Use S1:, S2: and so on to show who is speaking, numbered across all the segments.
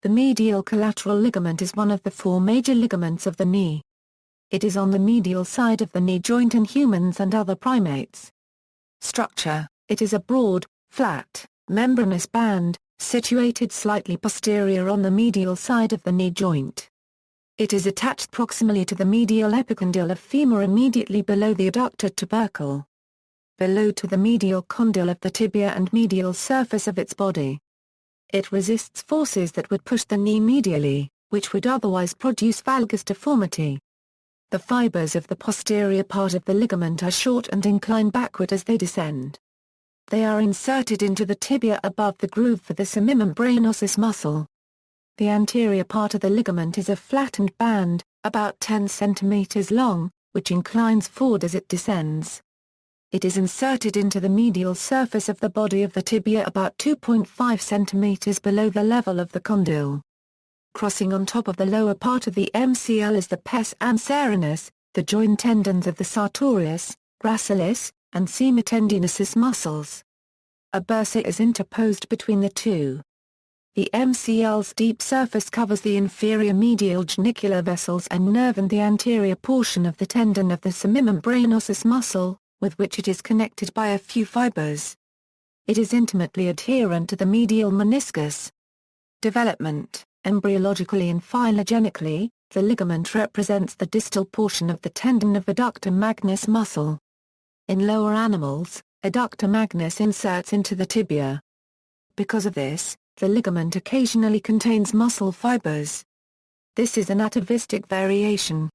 S1: The medial collateral ligament is one of the four major ligaments of the knee. It is on the medial side of the knee joint in humans and other primates. Structure: it is a broad, flat, membranous band, situated slightly posterior on the medial side of the knee joint. It is attached proximally to the medial epicondyle of femur immediately below the adductor tubercle. Below to the medial condyle of the tibia and medial surface of its body. It resists forces that would push the knee medially, which would otherwise produce valgus deformity. The fibers of the posterior part of the ligament are short and incline backward as they descend. They are inserted into the tibia above the groove for the semimembranosus muscle. The anterior part of the ligament is a flattened band, about 10 cm long, which inclines forward as it descends. It is inserted into the medial surface of the body of the tibia about 2.5 cm below the level of the condyle. Crossing on top of the lower part of the MCL is the pes anserinus, the joint tendons of the sartorius, gracilis, and semitendinosus muscles. A bursa is interposed between the two. The MCL's deep surface covers the inferior medial genicular vessels and nerve and the anterior portion of the tendon of the semimembranosus muscle, with which it is connected by a few fibers. It is intimately adherent to the medial meniscus. Development: embryologically and phylogenetically, the ligament represents the distal portion of the tendon of adductor magnus muscle. In lower animals, adductor magnus inserts into the tibia. Because of this, the ligament occasionally contains muscle fibers. This is an atavistic variation.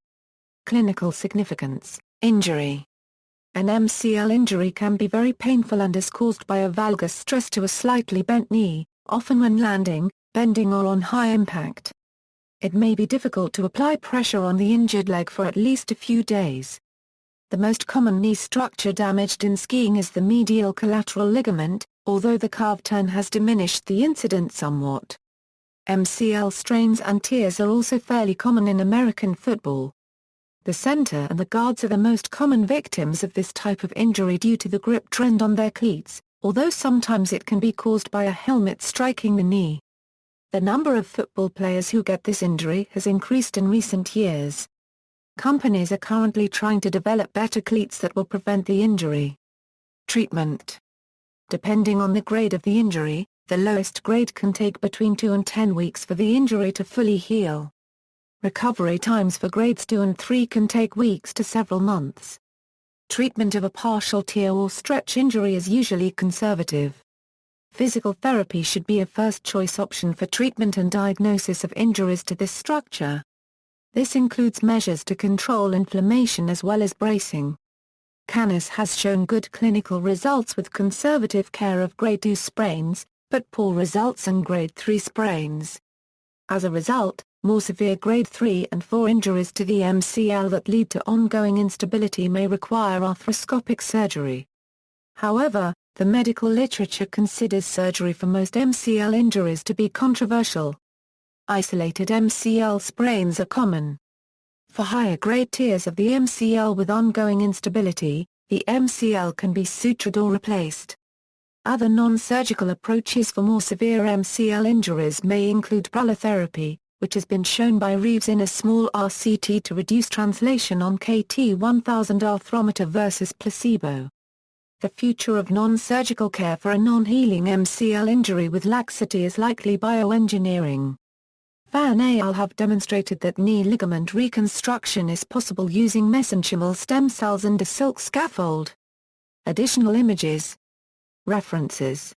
S1: Clinical significance: injury. An MCL injury can be very painful and is caused by a valgus stress to a slightly bent knee, often when landing, bending or on high impact. It may be difficult to apply pressure on the injured leg for at least a few days. The most common knee structure damaged in skiing is the medial collateral ligament, although the calf turn has diminished the incident somewhat. MCL strains and tears are also fairly common in American football. The center and the guards are the most common victims of this type of injury due to the grip trend on their cleats, although sometimes it can be caused by a helmet striking the knee. The number of football players who get this injury has increased in recent years. Companies are currently trying to develop better cleats that will prevent the injury. Treatment: depending on the grade of the injury, the lowest grade can take between 2 and 10 weeks for the injury to fully heal. Recovery times for grades 2 and 3 can take weeks to several months. Treatment of a partial tear or stretch injury is usually conservative. Physical therapy should be a first-choice option for treatment and diagnosis of injuries to this structure. This includes measures to control inflammation as well as bracing. Canis has shown good clinical results with conservative care of grade 2 sprains, but poor results in grade 3 sprains. As a result, more severe grade 3 and 4 injuries to the MCL that lead to ongoing instability may require arthroscopic surgery. However, the medical literature considers surgery for most MCL injuries to be controversial. Isolated MCL sprains are common. For higher grade tears of the MCL with ongoing instability, the MCL can be sutured or replaced. Other non-surgical approaches for more severe MCL injuries may include prolotherapy, which has been shown by Reeves in a small RCT to reduce translation on KT1000 arthrometer versus placebo. The future of non-surgical care for a non-healing MCL injury with laxity is likely bioengineering. Van al. have demonstrated that knee ligament reconstruction is possible using mesenchymal stem cells and a silk scaffold. Additional images. References.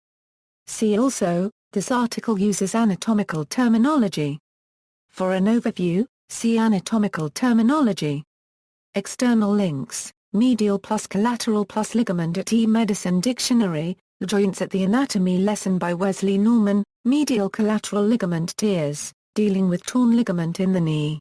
S1: See also, this article uses anatomical terminology. For an overview, see anatomical terminology. External links, medial plus collateral plus ligament at eMedicine Dictionary, joints at the anatomy lesson by Wesley Norman, medial collateral ligament tears, dealing with torn ligament in the knee.